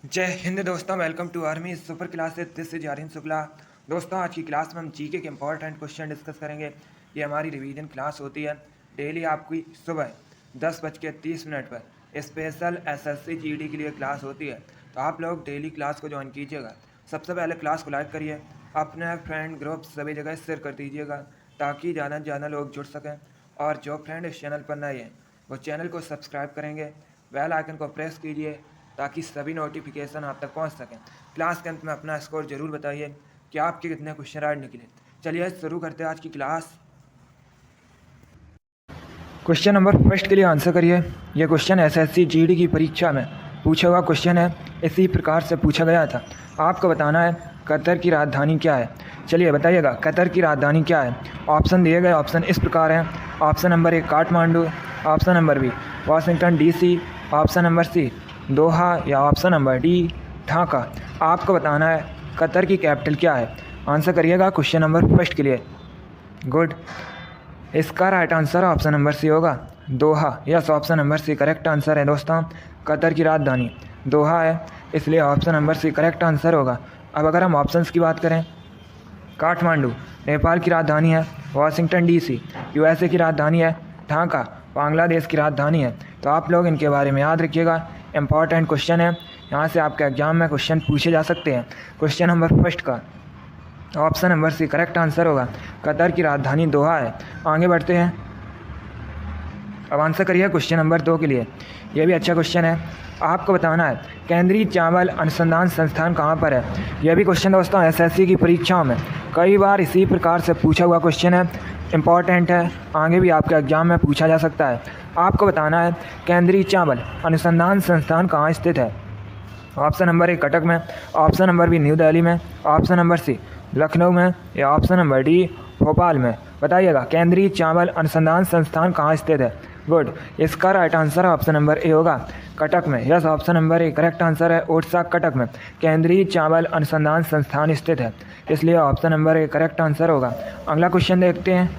जय हिंद दोस्तों, welcome to army super classes. This is Aryan Shukla. दोस्तों, आज की क्लास में हम जीके के इंपॉर्टेंट क्वेश्चन डिस्कस करेंगे। ये हमारी रिवीजन क्लास होती है डेली आपकी सुबह 10:30 पर स्पेशल एसएससी जीडी के लिए क्लास होती है। तो आप लोग डेली क्लास को ज्वाइन कीजिएगा। सबसे पहले क्लास को लाइक करिए, अपने फ्रेंड ग्रुप सभी जगह शेयर कर दीजिएगा ताकि ज़्यादा से ज़्यादा लोग जुड़ सकें। और जो फ्रेंड इस चैनल पर नए हैं वो चैनल को सब्सक्राइब करेंगे, बेल आइकन को प्रेस कीजिए ताकि सभी नोटिफिकेशन आप तक पहुंच सकें। क्लास के अंत में अपना स्कोर जरूर बताइए कि आपके कितने क्वेश्चन आज निकले। चलिए शुरू करते हैं आज की क्लास। क्वेश्चन नंबर फर्स्ट के लिए आंसर करिए। यह क्वेश्चन एसएससी जीडी की परीक्षा में पूछा हुआ क्वेश्चन है। इसी प्रकार से पूछा गया था। आपको बताना है कतर की राजधानी क्या है। चलिए बताइएगा कतर की राजधानी क्या है। ऑप्शन दिए गए ऑप्शन इस प्रकार हैं। Option number 1 Kathmandu, option number B Washington DC, option number C Doha या ऑप्शन नंबर डी ढाका। आपको बताना है कतर की कैपिटल क्या है। आंसर करिएगा क्वेश्चन नंबर फर्स्ट के लिए। गुड। इसका right answer option number C होगा Doha. Yes, option number C correct answer है दोस्तों। कतर की राजधानी दोहा है, इसलिए option number C correct answer होगा। अब अगर हम ऑप्शंस की बात करें, काठमांडू नेपाल की राजधानी है, वाशिंगटन डीसी यूएसए की राजधानी है, ढाका बांग्लादेश की राजधानी है। तो आप लोग इनके बारे में याद रखिएगा, इंपॉर्टेंट क्वेश्चन है। यहाँ से आपके एग्जाम में क्वेश्चन पूछे जा सकते हैं। क्वेश्चन नंबर फर्स्ट का option number C correct answer होगा, कतर की राजधानी दोहा है। आगे बढ़ते हैं। अब आंसर करिए क्वेश्चन नंबर 2 के लिए। यह भी अच्छा क्वेश्चन है। आपको बताना है केंद्रीय चावल अनुसंधान संस्थान कहाँ पर है। यह भी क्वेश्चन दोस्तों एसएससी की परीक्षाओं में कई बार इसी प्रकार से पूछा हुआ क्वेश्चन है, इंपॉर्टेंट है, आगे भी आपके एग्जाम में पूछा जा सकता है। आपको बताना है केंद्रीय चावल अनुसंधान संस्थान कहाँ स्थित है। ऑप्शन नंबर 1 कटक में, option number B New Delhi में, ऑप्शन नंबर सी लखनऊ में या ऑप्शन नंबर डी भोपाल में। बताइएगा केंद्रीय चावल अनुसंधान संस्थान कहाँ स्थित है। गुड। इसका right answer option number A होगा कटक में। Yes, option number A correct answer है। ओडिशा कटक में केंद्रीय चावल अनुसंधान संस्थान स्थित है, इसलिए option number A correct answer होगा। अगला क्वेश्चन देखते हैं।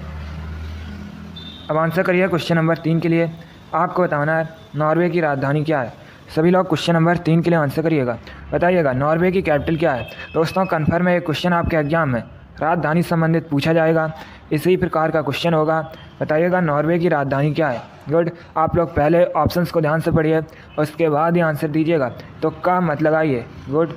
अब आंसर करिए क्वेश्चन नंबर 3 के लिए। आपको बताना है नॉर्वे की राजधानी क्या है। सभी लोग क्वेश्चन नंबर 3 के लिए आंसर करिएगा। बताइएगा नॉर्वे की कैपिटल क्या है। दोस्तों कन्फर्म है, एक क्वेश्चन आपके एग्जाम में राजधानी संबंधित पूछा जाएगा। इसी प्रकार का क्वेश्चन होगा। बताइएगा नॉर्वे की राजधानी क्या है। गुड। आप लोग पहले ऑप्शंस को ध्यान से पढ़िए, उसके बाद ही आंसर दीजिएगा। तो का मत लगाइए। गुड।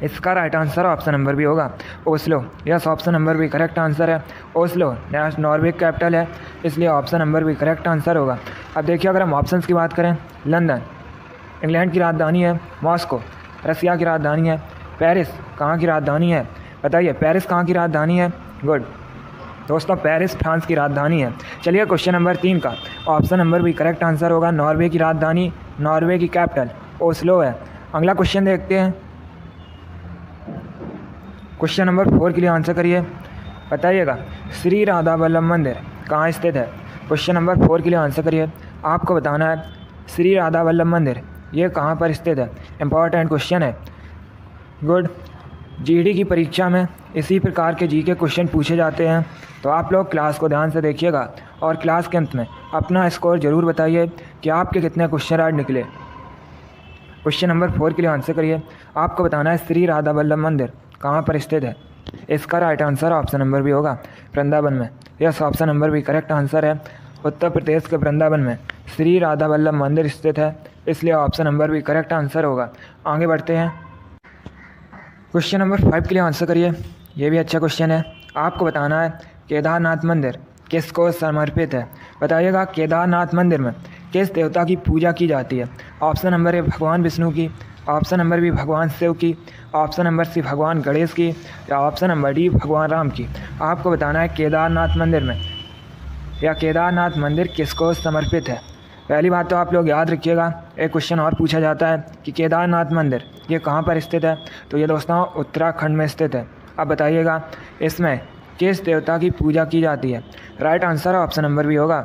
इसका राइट आंसर ऑप्शन नंबर भी होगा ओस्लो। यस, ऑप्शन नंबर भी करेक्ट आंसर है। ओस्लो नॉर्वे कैपिटल है, इसलिए ऑप्शन नंबर भी करेक्ट आंसर होगा। अब देखिए अगर हम ऑप्शंस की बात करें, लंदन इंग्लैंड की राजधानी है, मॉस्को रसिया की राजधानी है, पेरिस कहाँ की राजधानी है। बताइए पेरिस कहाँ की राजधानी है। गुड दोस्तों, पेरिस फ्रांस की राजधानी है। चलिए क्वेश्चन नंबर 3 का ऑप्शन नंबर भी करेक्ट आंसर होगा। नॉर्वे की राजधानी, नॉर्वे की कैपिटल ओस्लो है। अगला क्वेश्चन देखते हैं। क्वेश्चन नंबर 4 के लिए आंसर करिए। बताइएगा श्री राधा वल्लभ मंदिर कहाँ स्थित है। क्वेश्चन नंबर 4 के लिए आंसर करिए। आपको बताना है श्री राधा वल्लभ मंदिर ये कहाँ पर स्थित है। इंपॉर्टेंट क्वेश्चन है। गुड। जीडी की परीक्षा में इसी प्रकार के जी के क्वेश्चन पूछे जाते हैं, तो आप लोग क्लास को ध्यान से देखिएगा और क्लास के अंत में अपना स्कोर ज़रूर बताइए कि आपके कितने क्वेश्चन आज निकले। क्वेश्चन नंबर 4 के लिए आंसर करिए। आपको बताना है श्री राधा वल्लभ मंदिर कहाँ पर स्थित है। इसका राइट आंसर ऑप्शन नंबर भी होगा वृंदावन में। यस, ऑप्शन नंबर भी करेक्ट आंसर है। उत्तर प्रदेश के वृंदावन में श्री राधा वल्लभ मंदिर स्थित है, इसलिए ऑप्शन नंबर भी करेक्ट आंसर होगा। आगे बढ़ते हैं। क्वेश्चन नंबर 5 के लिए आंसर करिए। ये भी अच्छा क्वेश्चन है। आपको बताना है केदारनाथ मंदिर किसको समर्पित है। बताइएगा केदारनाथ मंदिर में किस देवता की पूजा की जाती है। ऑप्शन नंबर ए भगवान विष्णु की, ऑप्शन नंबर बी भगवान शिव की, ऑप्शन नंबर सी भगवान गणेश की या ऑप्शन नंबर डी भगवान राम की। आपको बताना है केदारनाथ मंदिर में या केदारनाथ मंदिर किसको समर्पित है। पहली बात तो आप लोग याद रखिएगा, एक क्वेश्चन और पूछा जाता है कि केदारनाथ मंदिर ये कहाँ पर स्थित है। तो ये दोस्तों उत्तराखंड में स्थित है। अब बताइएगा इसमें किस देवता की पूजा की जाती है। राइट आंसर ऑप्शन नंबर भी होगा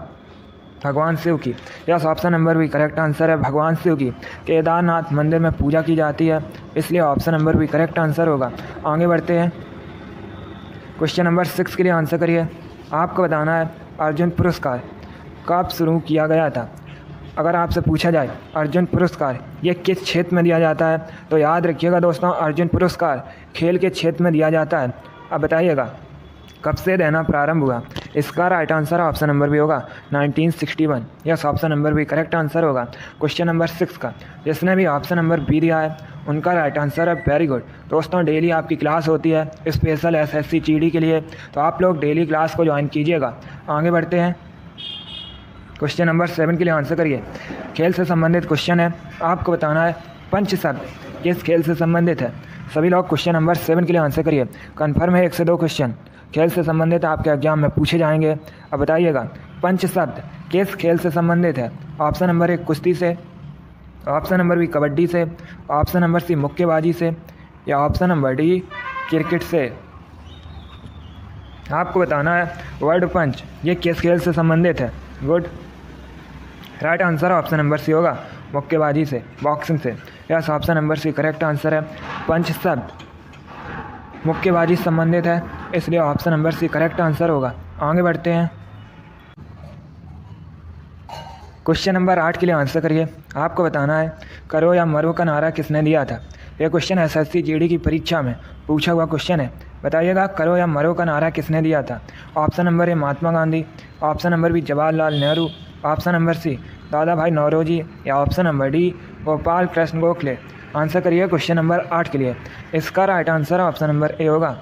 भगवान शिव की। यस, ऑप्शन नंबर भी करेक्ट आंसर है। भगवान शिव की केदारनाथ मंदिर में पूजा की जाती है, इसलिए ऑप्शन नंबर भी करेक्ट आंसर होगा। आगे बढ़ते हैं। क्वेश्चन नंबर 6 के लिए आंसर करिए। आपको बताना है अर्जुन पुरस्कार कब शुरू किया गया था। अगर आपसे पूछा जाए अर्जुन पुरस्कार ये किस क्षेत्र में दिया जाता है, तो याद रखिएगा दोस्तों, अर्जुन पुरस्कार खेल के क्षेत्र में दिया जाता है। अब बताइएगा कब से देना प्रारंभ हुआ। इसका राइट आंसर ऑप्शन नंबर भी होगा 1961। यस, ऑप्शन नंबर भी करेक्ट आंसर होगा क्वेश्चन नंबर 6 का। जिसने भी ऑप्शन नंबर बी दिया है उनका राइट आंसर है। वेरी गुड दोस्तों, डेली आपकी क्लास होती है स्पेशल एसएससी जीडी के लिए, तो आप लोग डेली क्लास को ज्वाइन कीजिएगा। आगे बढ़ते हैं, क्वेश्चन नंबर 7 के लिए आंसर करिए। खेल से संबंधित क्वेश्चन है, आपको बताना है पंच शब्द किस खेल से संबंधित है। सभी लोग क्वेश्चन नंबर 7 के लिए आंसर करिए। कन्फर्म है 1 से 2 क्वेश्चन खेल से संबंधित आपके एग्जाम में पूछे जाएंगे। अब बताइएगा पंच शब्द किस खेल से संबंधित है। ऑप्शन नंबर 1 कुश्ती से, ऑप्शन नंबर बी कबड्डी से, ऑप्शन नंबर सी मुक्केबाजी से, या ऑप्शन नंबर डी क्रिकेट से। आपको बताना है वर्ड पंच ये किस खेल से संबंधित है। Good, right answer option number C होगा मुक्केबाजी से, बॉक्सिंग से। Yes, option number C correct answer है। पंच शब्द मुक्केबाजी संबंधित है, इसलिए option number C correct answer होगा। आगे बढ़ते हैं, क्वेश्चन नंबर 8 के लिए आंसर करिए। आपको बताना है करो या मरो का नारा किसने दिया था। यह क्वेश्चन एसएससी जीडी की परीक्षा में पूछा हुआ क्वेश्चन है। बताइएगा करो या मरो का नारा किसने दिया था। Option number A Mahatma Gandhi, option number B Jawaharlal Nehru, option number C Dada Bhai Naoroji, या option number D Gopal Krishna Gokhale. Answer करिए क्वेश्चन नंबर 8 के लिए। इसका right answer option number A होगा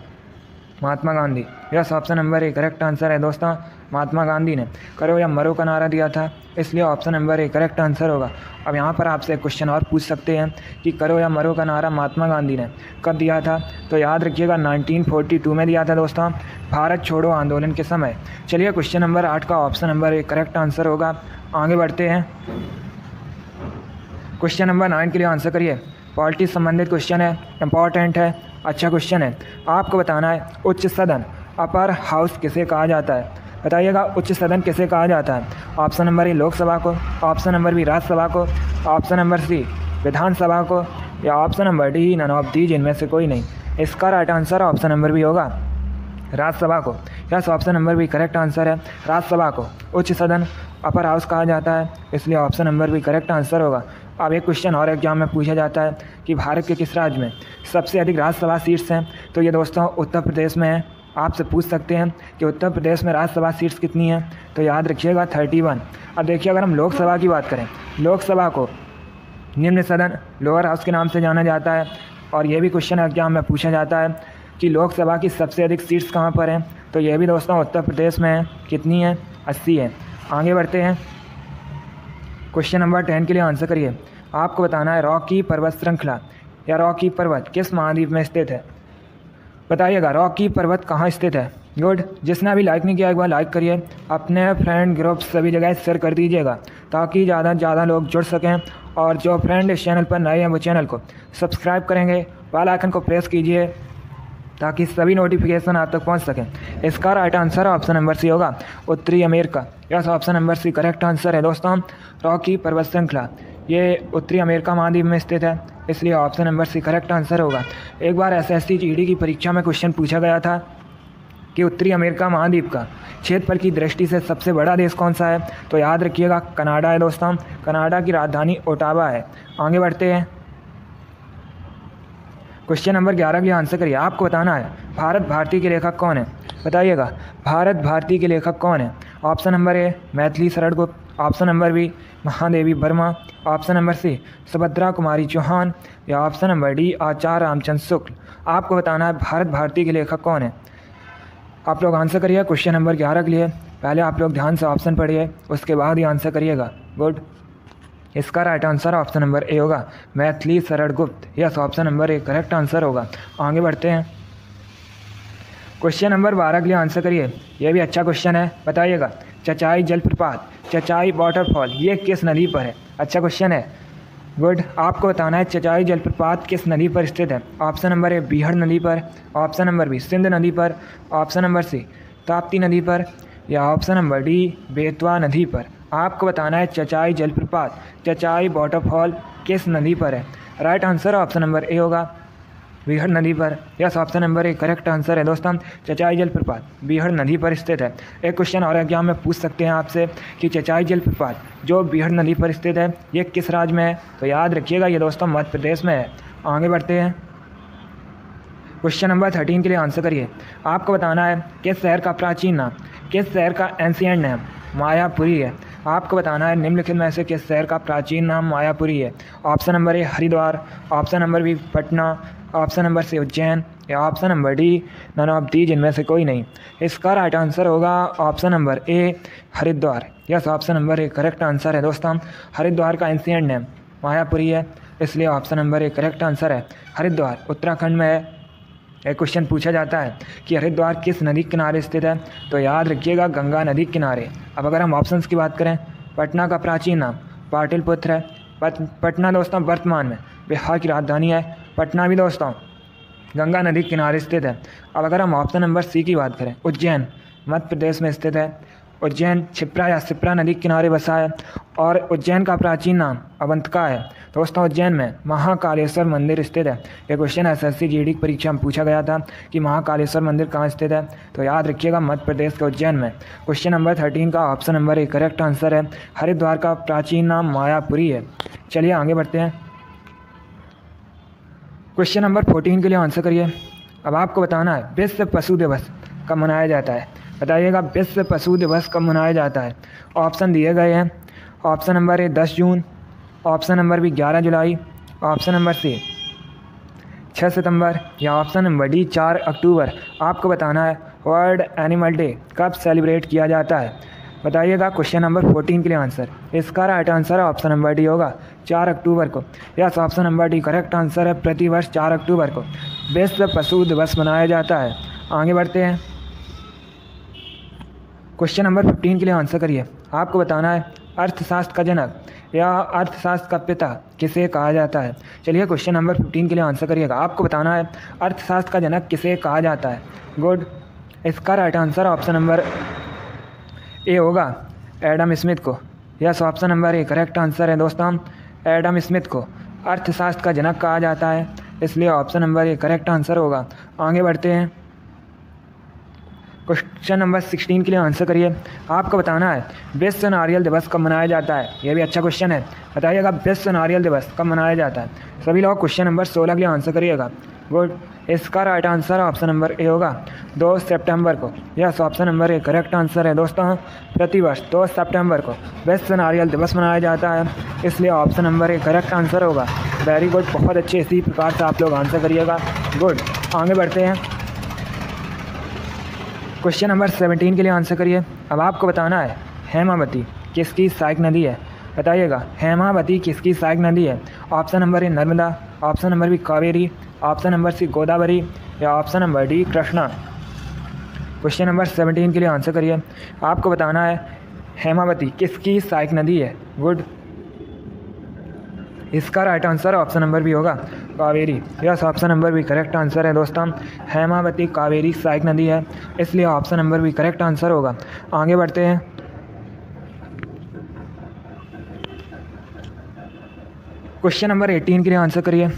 Mahatma Gandhi. Yes, option number A correct answer है दोस्तों। महात्मा गांधी ने करो या मरो का नारा दिया था, इसलिए option number A correct answer होगा। अब यहाँ पर आपसे एक क्वेश्चन और पूछ सकते हैं कि करो या मरो का नारा महात्मा गांधी ने कब दिया था, तो याद रखिएगा 1942 में दिया था दोस्तों, भारत छोड़ो आंदोलन के समय। चलिए क्वेश्चन नंबर 8 का option number A correct answer होगा। आगे बढ़ते हैं, क्वेश्चन नंबर 9 के लिए आंसर करिए। पॉलिटिक्स संबंधित क्वेश्चन है, इंपॉर्टेंट है, अच्छा क्वेश्चन है। आपको बताना है उच्च सदन अपर हाउस किसे कहा जाता है। बताइएगा उच्च सदन किसे कहा जाता है। ऑप्शन नंबर ए लोकसभा को, ऑप्शन नंबर बी राज्यसभा को, ऑप्शन नंबर सी विधानसभा को, या option number D none of these इनमें से कोई नहीं। इसका right answer option number B होगा राज्यसभा को। Yes, option number B correct answer है। राज्यसभा को उच्च सदन अपर हाउस कहा जाता है, इसलिए option number B correct answer होगा। अब एक क्वेश्चन और एग्जाम में पूछा जाता है कि भारत के किस राज्य में सबसे अधिक राज्यसभा सीट्स हैं, तो ये दोस्तों उत्तर प्रदेश में है। आपसे पूछ सकते हैं कि उत्तर प्रदेश में राज्यसभा सीट्स कितनी हैं, तो याद रखिएगा 31। अब देखिए अगर हम लोकसभा की बात करें, लोकसभा को निम्न सदन लोअर हाउस के नाम से जाना जाता है, और ये भी क्वेश्चन एग्जाम में पूछा जाता है कि लोकसभा की सबसे अधिक सीट्स कहाँ पर हैं, तो ये भी दोस्तों उत्तर प्रदेश में है। कितनी है? 80 है। आगे बढ़ते हैं, क्वेश्चन नंबर 10 के लिए आंसर करिए। आपको बताना है रॉकी पर्वत श्रृंखला या रॉकी पर्वत किस महाद्वीप में स्थित है। बताइएगा रॉकी पर्वत कहाँ स्थित है। गुड, जिसने अभी लाइक नहीं किया एक बार लाइक करिए, अपने फ्रेंड ग्रुप सभी जगह शेयर कर दीजिएगा ताकि ज़्यादा से ज़्यादा लोग जुड़ सकें, और जो फ्रेंड इस चैनल पर नए हैं वो चैनल को सब्सक्राइब करेंगे, बेल आइकन को प्रेस कीजिए ताकि सभी नोटिफिकेशन आप तक पहुंच सकें। इसका right answer option number C होगा उत्तरी America. Yes, option number C correct answer है दोस्तों। रॉकी पर्वत श्रृंखला ये उत्तरी अमेरिका महाद्वीप में स्थित है, इसलिए option number C correct answer होगा। एक बार एसएससी जीडी की परीक्षा में क्वेश्चन पूछा गया था कि उत्तरी अमेरिका महाद्वीप का क्षेत्रफल की दृष्टि से सबसे बड़ा देश कौन सा है, तो याद रखिएगा कनाडा है दोस्तों। कनाडा की राजधानी ओटावा है। आगे बढ़ते हैं, क्वेश्चन नंबर 11 के लिए आंसर करिए। आपको बताना है भारत भारती के लेखक कौन है। बताइएगा भारत भारती के लेखक कौन है। ऑप्शन नंबर ए Maithili Sharan Gupt, option number B Mahadevi Verma, option number C Subhadra Kumari Chauhan, या option number D Acharya Ramchandra Shukla. आपको बताना है भारत भारती के लेखक कौन है। आप लोग आंसर करिए क्वेश्चन नंबर 11 के लिए। पहले आप लोग ध्यान से ऑप्शन पढ़िए, उसके बाद ही आंसर करिएगा। गुड, इसका right answer option number A होगा मैथिली शरण गुप्त। Yes, option number A correct answer होगा। आगे बढ़ते हैं, क्वेश्चन नंबर 12 के लिए आंसर करिए। यह भी अच्छा क्वेश्चन है। बताइएगा चचाई जलप्रपात, चचाई वाटरफॉल ये किस नदी पर है। अच्छा क्वेश्चन है। गुड, आपको बताना है चचाई जलप्रपात किस नदी पर स्थित है। ऑप्शन नंबर ए बीहड़ नदी पर, ऑप्शन नंबर बी सिंध नदी पर, ऑप्शन नंबर सी ताप्ती नदी पर, या ऑप्शन नंबर डी बेतवा नदी पर। आपको बताना है चचाई जलप्रपात, चचाई वाटरफॉल किस नदी पर है। Right answer option number A होगा बीहड़ नदी पर। Yes, option number A correct answer है दोस्तों। चचाई जलप्रपात बीहड़ नदी पर स्थित है। एक क्वेश्चन और है, क्या हमें पूछ सकते हैं आपसे कि चचाई जलप्रपात जो बीहड़ नदी पर स्थित है ये किस राज्य में है? तो याद रखिएगा ये दोस्तों मध्य प्रदेश में है। आगे बढ़ते हैं, क्वेश्चन नंबर 13 के लिए आंसर करिए। आपको बताना है किस शहर का प्राचीन नाम, किस शहर का एंशिएंट नेम मायापुरी है। आपको बताना है निम्नलिखित में से किस शहर का प्राचीन नाम मायापुरी है। Option number A Haridwar, option number B Patna, option number C Ujjain या option number D none of the जिनमें से कोई नहीं। इसका राइट आंसर होगा option number A Haridwar. Yes, option number A correct answer है दोस्तों। हरिद्वार का एंशिएंट नेम मायापुरी है, इसलिए option number A correct answer है। हरिद्वार उत्तराखंड में है। एक क्वेश्चन पूछा जाता है कि हरिद्वार किस नदी के किनारे स्थित है, तो याद रखिएगा गंगा नदी के किनारे। अब अगर हम ऑप्शंस की बात करें, पटना का प्राचीन नाम पाटलिपुत्र है। पटना दोस्तों वर्तमान में बिहार की राजधानी है। पटना भी दोस्तों गंगा नदी के किनारे स्थित है। अब अगर हम ऑप्शन नंबर सी की बात करें, उज्जैन मध्य प्रदेश में स्थित है। उज्जैन क्षिप्रा या शिप्रा नदी के किनारे बसा है और उज्जैन का प्राचीन नाम अवंतिका है। दोस्तों उज्जैन में महाकालेश्वर मंदिर स्थित है। यह क्वेश्चन एसएससी जीडी की परीक्षा में पूछा गया था कि महाकालेश्वर मंदिर कहाँ स्थित है, तो याद रखिएगा मध्य प्रदेश के उज्जैन में। क्वेश्चन नंबर 13 का option number A correct answer है। हरिद्वार का प्राचीन नाम मायापुरी है। चलिए आगे बढ़ते हैं, क्वेश्चन नंबर 14 के लिए आंसर करिए। अब आपको बताना है विश्व पशु दिवस कब मनाया जाता है। बताइएगा विश्व पशु दिवस कब मनाया जाता है। ऑप्शन दिए गए हैं। ऑप्शन नंबर ए 10 जून, ऑप्शन नंबर बी 11 जुलाई, ऑप्शन नंबर सी 6 सितंबर या ऑप्शन नंबर डी 4 अक्टूबर। आपको बताना है वर्ल्ड एनिमल डे कब सेलिब्रेट किया जाता है। बताइएगा क्वेश्चन नंबर 14 के लिए आंसर। इसका राइट आंसर है ऑप्शन नंबर डी होगा 4 अक्टूबर को। Yes, option number D correct answer है। प्रतिवर्ष 4 अक्टूबर को विश्व पशु दिवस मनाया जाता है। आगे बढ़ते हैं, क्वेश्चन नंबर 15 के लिए आंसर करिए। आपको बताना है अर्थशास्त्र का जनक या अर्थशास्त्र का पिता किसे कहा जाता है। चलिए क्वेश्चन नंबर 15 के लिए आंसर करिएगा। आपको बताना है अर्थशास्त्र का जनक किसे कहा जाता है। गुड, इसका right answer option number A होगा एडम स्मिथ को। Yes, option number A correct answer है दोस्तों। एडम स्मिथ को अर्थशास्त्र का जनक कहा जाता है, इसलिए option number A correct answer होगा। आगे बढ़ते हैं, क्वेश्चन नंबर 16 के लिए आंसर करिए। आपको बताना है विश्व नारियल दिवस कब मनाया जाता है। यह भी अच्छा क्वेश्चन है। बताइएगा विश्व नारियल दिवस कब मनाया जाता है। सभी लोग क्वेश्चन नंबर 16 के लिए आंसर करिएगा। गुड, इसका right answer option number A होगा 2 सितंबर को। Yes, option number A correct answer है दोस्तों। प्रतिवर्ष 2 सितंबर को विश्व नारियल दिवस मनाया जाता है, इसलिए option number A correct answer होगा। वेरी गुड, बहुत अच्छे इसी प्रकार से आप लोग आंसर करिएगा। गुड, आगे बढ़ते हैं, क्वेश्चन नंबर 17 के लिए आंसर करिए। अब आपको बताना है हेमावती किसकी सहायक नदी है। बताइएगा हेमावती किसकी सहायक नदी है। Option number A Narmada, option number B Kaveri, option number C Godavari या option number D Krishna. Question number 17 के लिए आंसर करिए। आपको बताना है हेमावती किसकी सहायक नदी है। गुड, इसका right answer option number B होगा Kaveri. Yes, option number B correct answer है दोस्तों। हेमावती कावेरी सहायक नदी है, इसलिए option number B correct answer होगा। आगे बढ़ते हैं, क्वेश्चन नंबर 18 के लिए आंसर करिए।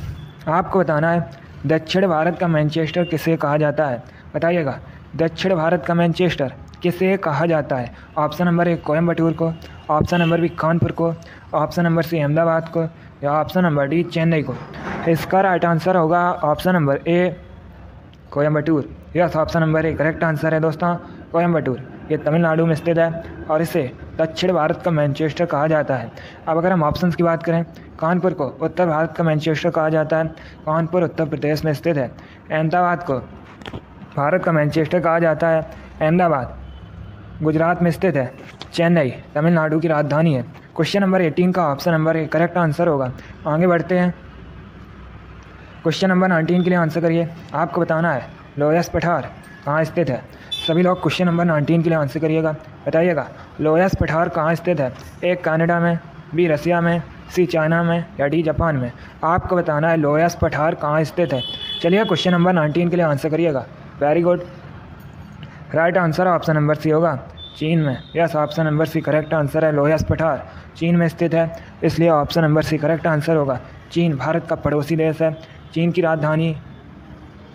आपको बताना है दक्षिण भारत का मैनचेस्टर किसे कहा जाता है। बताइएगा दक्षिण भारत का मैनचेस्टर किसे कहा जाता है। ऑप्शन नंबर ए कोयम्बटूर को, ऑप्शन नंबर बी कानपुर को, ऑप्शन नंबर सी अहमदाबाद को या ऑप्शन नंबर डी चेन्नई को। इसका राइट आंसर होगा option number A Coimbatore. Yes, option number A correct answer है दोस्तों। कोयम्बटूर ये तमिलनाडु में स्थित है और इसे दक्षिण भारत का मैनचेस्टर कहा जाता है। अब अगर हम ऑप्शंस की बात करें, कानपुर को उत्तर भारत का मैनचेस्टर कहा जाता है, कानपुर उत्तर प्रदेश में स्थित है। अहमदाबाद को भारत का मैनचेस्टर कहा जाता है, अहमदाबाद गुजरात में स्थित है। चेन्नई तमिलनाडु की राजधानी है। क्वेश्चन नंबर 18 का option number A correct answer होगा। आगे बढ़ते हैं, क्वेश्चन नंबर 19 के लिए आंसर करिए। आपको बताना है लोयस पठार कहाँ स्थित है। सभी लोग क्वेश्चन नंबर 19 के लिए आंसर करिएगा। बताइएगा लोयस पठार कहाँ स्थित है। ए कनाडा में, बी रसिया में, सी चाइना में या डी जापान में। आपको बताना है लोयस पठार कहाँ स्थित है। चलिए क्वेश्चन नंबर 19 के लिए आंसर करिएगा। Very good, right answer option number C होगा चीन में। Yes, option number C correct answer है। लोयस पठार चीन में स्थित है, इसलिए option number C correct answer होगा। चीन भारत का पड़ोसी देश है। चीन की राजधानी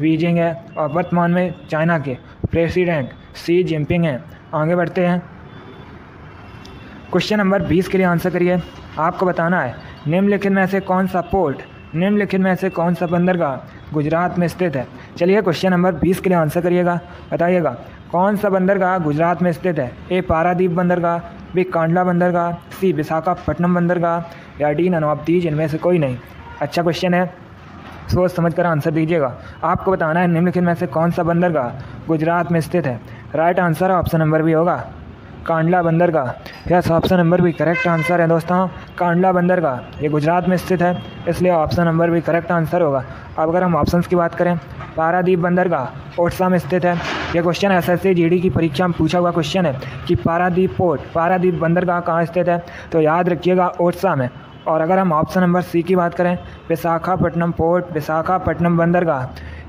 बीजिंग है और वर्तमान में चाइना के प्रेसिडेंट शी जिनपिंग हैं। आगे बढ़ते हैं। क्वेश्चन नंबर 20 के लिए आंसर करिए। आपको बताना है निम्नलिखित में से कौन सा पोर्ट, निम्नलिखित में से कौन सा बंदरगाह गुजरात में स्थित है। चलिए क्वेश्चन नंबर 20 के लिए आंसर करिएगा। बताइएगा कौन सा बंदरगाह गुजरात में स्थित है। ए पारादीप बंदरगाह, बी कांडला बंदरगाह, सी विशाखापट्टनम बंदरगाह या डी नन ऑफ दीज इनमें से कोई नहीं। अच्छा क्वेश्चन है, सोच समझ कर आंसर दीजिएगा। आपको बताना है निम्नलिखित में से कौन सा बंदरगाह गुजरात में स्थित है। Right answer option number B होगा कांडला बंदरगाह। Yes, option number B correct answer है दोस्तों, कांडला बंदरगाह ये गुजरात में स्थित है, इसलिए option number B correct answer होगा। अब अगर हम ऑप्शंस की बात करें, पारादीप बंदरगाह ओडिशा में स्थित है। यह क्वेश्चन एसएससी जीडी की परीक्षा में पूछा हुआ क्वेश्चन है कि पारादीप पोर्ट, पारादीप बंदरगाह कहाँ स्थित है, तो याद रखिएगा ओडिशा में। और अगर हम ऑप्शन नंबर सी की बात करें, विशाखापट्टनम पोर्ट, विशाखापट्टनम बंदरगाह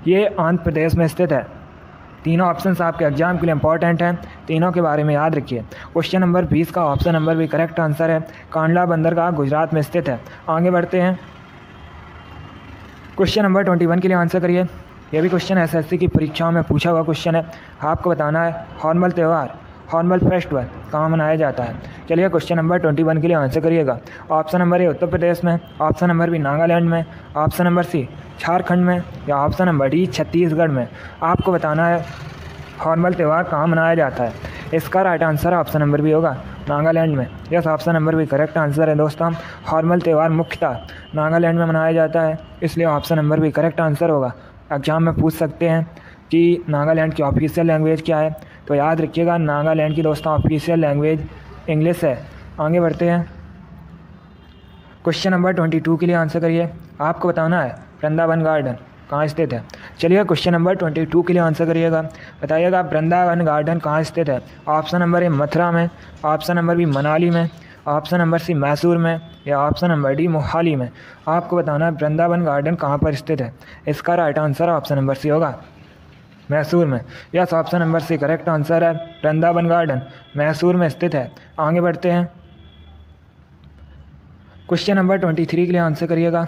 ये आंध्र प्रदेश में स्थित है। तीनों ऑप्शंस आपके एग्जाम के लिए इंपॉर्टेंट हैं, तीनों के बारे में याद रखिए। क्वेश्चन नंबर 20 का ऑप्शन नंबर भी करेक्ट आंसर है, कांडला बंदरगाह गुजरात में स्थित है। आगे बढ़ते हैं। क्वेश्चन नंबर 21 के लिए आंसर करिए। यह भी क्वेश्चन एसएससी की परीक्षाओं में पूछा हुआ क्वेश्चन है। आपको बताना है हॉर्नबिल त्यौहार, हॉर्नबिल फेस्टिवल कहाँ मनाया जाता है। चलिए क्वेश्चन नंबर 21 के लिए आंसर करिएगा। ऑप्शन नंबर ए उत्तर प्रदेश में, ऑप्शन नंबर बी नागालैंड में, ऑप्शन नंबर सी झारखंड में या ऑप्शन नंबर डी छत्तीसगढ़ में। आपको बताना है हॉर्नबिल त्यौहार कहाँ मनाया जाता है। इसका right answer option number B होगा नागालैंड में। Yes, option number B correct answer है दोस्तों। हॉर्नबिल त्यौहार मुख्यतः नागालैंड में मनाया जाता है, इसलिए option number B correct answer होगा। एग्जाम में पूछ सकते हैं कि नागालैंड की ऑफिशियल लैंग्वेज क्या है, तो याद रखिएगा नागालैंड की दोस्तों ऑफिशियल लैंग्वेज इंग्लिश है। आगे बढ़ते हैं। क्वेश्चन नंबर 22 के लिए आंसर करिए। आपको बताना है वृंदावन गार्डन कहाँ स्थित है। चलिए क्वेश्चन नंबर 22 के लिए आंसर करिएगा। बताइएगा वृंदावन गार्डन कहाँ स्थित है। ऑप्शन नंबर ए मथुरा में, ऑप्शन नंबर बी मनाली में, ऑप्शन नंबर सी मैसूर में या ऑप्शन नंबर डी मोहाली में। आपको बताना है वृंदावन गार्डन कहाँ पर स्थित है। इसका right answer option number C होगा मैसूर में। Yes, option number C correct answer है, वृंदावन गार्डन मैसूर में स्थित है। आगे बढ़ते हैं। क्वेश्चन नंबर 23 के लिए आंसर करिएगा।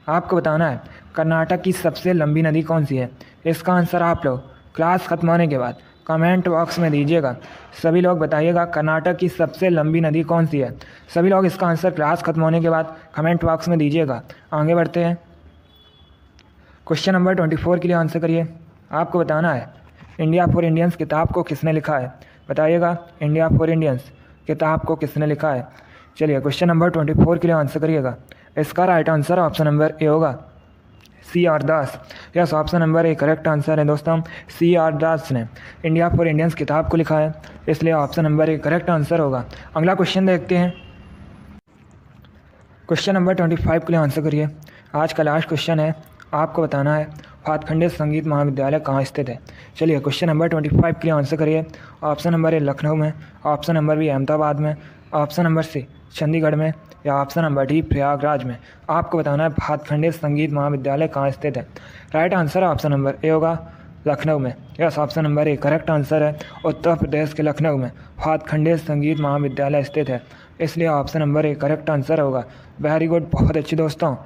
आपको बताना है कर्नाटक की सबसे लंबी नदी कौन सी है। इसका आंसर आप लोग क्लास खत्म होने के बाद कमेंट बॉक्स में दीजिएगा। सभी लोग बताइएगा कर्नाटक की सबसे लंबी नदी कौन सी है। सभी लोग इसका आंसर क्लास खत्म होने के बाद कमेंट बॉक्स में दीजिएगा। आगे बढ़ते हैं। क्वेश्चन नंबर 24 के लिए आंसर करिए। आपको बताना है इंडिया फॉर इंडियंस किताब को किसने लिखा है। बताइएगा इंडिया फॉर इंडियंस किताब को किसने लिखा है। चलिए क्वेश्चन नंबर 24 के लिए आंसर करिएगा। इसका right answer option number A होगा C R Das. Yes, option number A correct answer है दोस्तों, सी आर दास ने इंडिया फॉर इंडियंस किताब को लिखा है, इसलिए option number A correct answer होगा। अगला क्वेश्चन देखते हैं। क्वेश्चन नंबर 25 के लिए आंसर करिए। आज का लास्ट क्वेश्चन है। आपको बताना है भातखंडे संगीत महाविद्यालय कहाँ स्थित है। चलिए क्वेश्चन नंबर 25 के लिए आंसर करिए। ऑप्शन नंबर ए लखनऊ में, ऑप्शन नंबर बी अहमदाबाद में, ऑप्शन नंबर सी चंडीगढ़ में या ऑप्शन नंबर डी प्रयागराज में। आपको बताना है भातखंडे संगीत महाविद्यालय कहाँ स्थित है। Right answer option number A होगा लखनऊ में। Yes, option number A correct answer है, उत्तर प्रदेश के लखनऊ में भातखंडे संगीत महाविद्यालय स्थित है, इसलिए option number A correct answer होगा। वेरी गुड, बहुत अच्छी दोस्तों।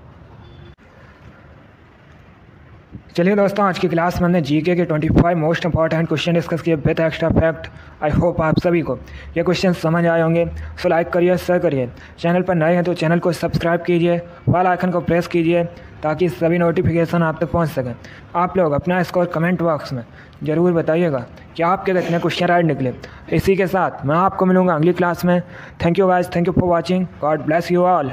चलिए दोस्तों, आज की क्लास में हमने जीके के 25 मोस्ट इंपॉर्टेंट क्वेश्चन डिस्कस किए with extra fact. I hope आप सभी को ये क्वेश्चन समझ आए होंगे। सो लाइक करिए, शेयर करिए। चैनल पर नए हैं तो चैनल को सब्सक्राइब कीजिए, बेल आइकन को प्रेस कीजिए ताकि सभी नोटिफिकेशन आप तक पहुंच सकें। आप लोग अपना स्कोर कमेंट बॉक्स में ज़रूर बताइएगा कि आपके कितने क्वेश्चन राइट निकले। इसी के साथ मैं आपको मिलूँगा अगली क्लास में। Thank you guys, thank you for watching. God bless you all.